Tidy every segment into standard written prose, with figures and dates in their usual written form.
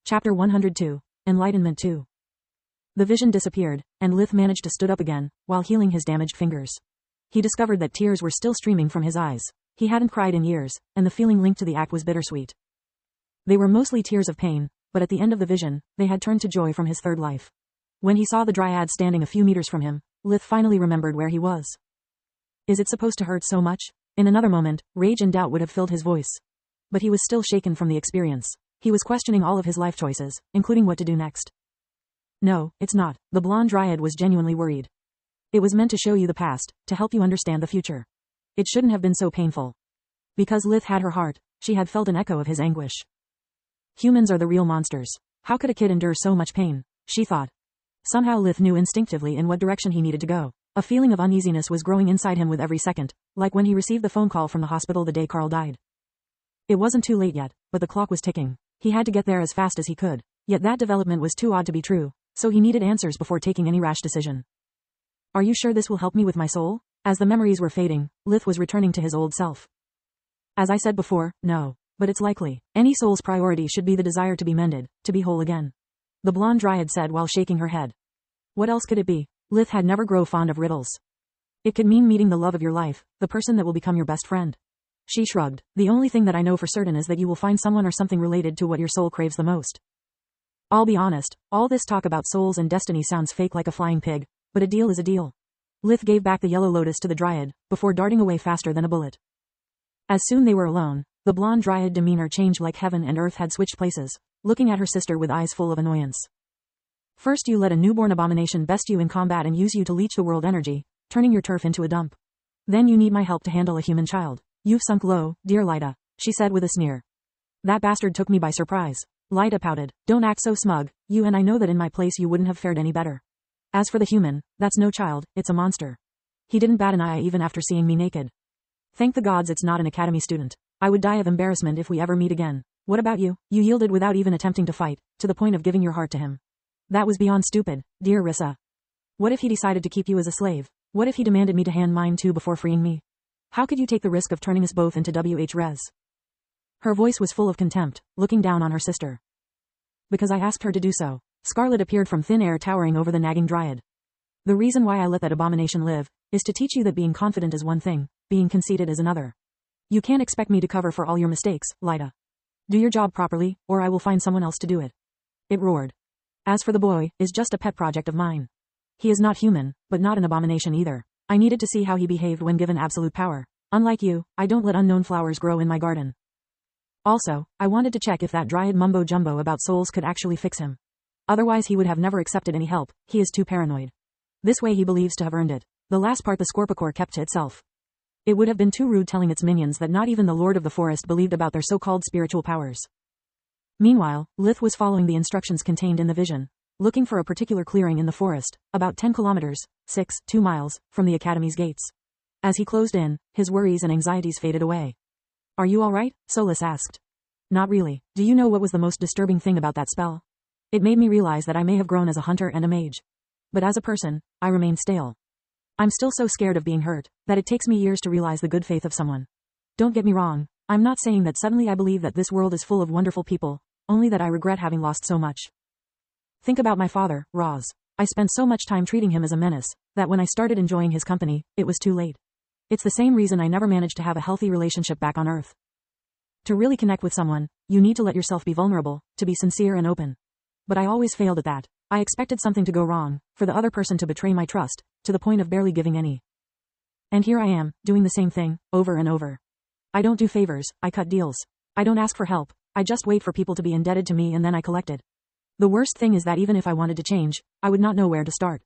Chapter 102. Enlightenment 2. The vision disappeared, and Lith managed to stood up again, while healing his damaged fingers. He discovered that tears were still streaming from his eyes. He hadn't cried in years, and the feeling linked to the act was bittersweet. They were mostly tears of pain, but at the end of the vision, they had turned to joy from his third life. When he saw the dryad standing a few meters from him, Lith finally remembered where he was. Is it supposed to hurt so much? In another moment, rage and doubt would have filled his voice. But he was still shaken from the experience. He was questioning all of his life choices, including what to do next. No, it's not. The blonde dryad was genuinely worried. It was meant to show you the past, to help you understand the future. It shouldn't have been so painful. Because Lith had her heart, she had felt an echo of his anguish. Humans are the real monsters. How could a kid endure so much pain? She thought. Somehow Lith knew instinctively in what direction he needed to go. A feeling of uneasiness was growing inside him with every second, like when he received the phone call from the hospital the day Carl died. It wasn't too late yet, but the clock was ticking. He had to get there as fast as he could. Yet that development was too odd to be true, so he needed answers before taking any rash decision. Are you sure this will help me with my soul? As the memories were fading, Lith was returning to his old self. As I said before, no. But it's likely. Any soul's priority should be the desire to be mended, to be whole again. The blonde dryad said while shaking her head. What else could it be? Lith had never grown fond of riddles. It could mean meeting the love of your life, the person that will become your best friend. She shrugged. The only thing that I know for certain is that you will find someone or something related to what your soul craves the most. I'll be honest, all this talk about souls and destiny sounds fake like a flying pig, but a deal is a deal. Lith gave back the yellow lotus to the dryad, before darting away faster than a bullet. As soon they were alone, the blonde dryad demeanor changed like heaven and earth had switched places, looking at her sister with eyes full of annoyance. First you let a newborn abomination best you in combat and use you to leech the world energy, turning your turf into a dump. Then you need my help to handle a human child. You've sunk low, dear Lyta, she said with a sneer. That bastard took me by surprise. Lyta pouted. Don't act so smug, you and I know that in my place you wouldn't have fared any better. As for the human, that's no child, it's a monster. He didn't bat an eye even after seeing me naked. Thank the gods it's not an academy student. I would die of embarrassment if we ever meet again. What about you? You yielded without even attempting to fight, to the point of giving your heart to him. That was beyond stupid, dear Rissa. What if he decided to keep you as a slave? What if he demanded me to hand mine too before freeing me? How could you take the risk of turning us both into WH-res? Her voice was full of contempt, looking down on her sister. Because I asked her to do so. Scarlet appeared from thin air towering over the nagging dryad. The reason why I let that abomination live, is to teach you that being confident is one thing, being conceited is another. You can't expect me to cover for all your mistakes, Lyta. Do your job properly, or I will find someone else to do it. It roared. As for the boy, is just a pet project of mine. He is not human, but not an abomination either. I needed to see how he behaved when given absolute power. Unlike you, I don't let unknown flowers grow in my garden. Also, I wanted to check if that dryad mumbo-jumbo about souls could actually fix him. Otherwise he would have never accepted any help, he is too paranoid. This way he believes to have earned it. The last part the Scorpicore kept to itself. It would have been too rude telling its minions that not even the Lord of the Forest believed about their so-called spiritual powers. Meanwhile, Lith was following the instructions contained in the vision, looking for a particular clearing in the forest, about 10 kilometers, 2 miles, from the academy's gates. As he closed in, his worries and anxieties faded away. Are you alright? Solis asked. Not really. Do you know what was the most disturbing thing about that spell? It made me realize that I may have grown as a hunter and a mage. But as a person, I remain stale. I'm still so scared of being hurt, that it takes me years to realize the good faith of someone. Don't get me wrong, I'm not saying that suddenly I believe that this world is full of wonderful people, only that I regret having lost so much. Think about my father, Roz. I spent so much time treating him as a menace, that when I started enjoying his company, it was too late. It's the same reason I never managed to have a healthy relationship back on Earth. To really connect with someone, you need to let yourself be vulnerable, to be sincere and open. But I always failed at that. I expected something to go wrong, for the other person to betray my trust, to the point of barely giving any. And here I am, doing the same thing, over and over. I don't do favors, I cut deals. I don't ask for help, I just wait for people to be indebted to me and then I collect it. The worst thing is that even if I wanted to change, I would not know where to start.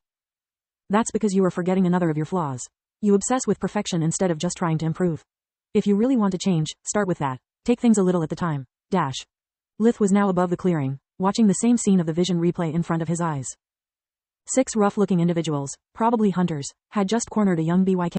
That's because you are forgetting another of your flaws. You obsess with perfection instead of just trying to improve. If you really want to change, start with that. Take things a little at the time. Lith was now above the clearing, watching the same scene of the vision replay in front of his eyes. 6 rough-looking individuals, probably hunters, had just cornered a young BYK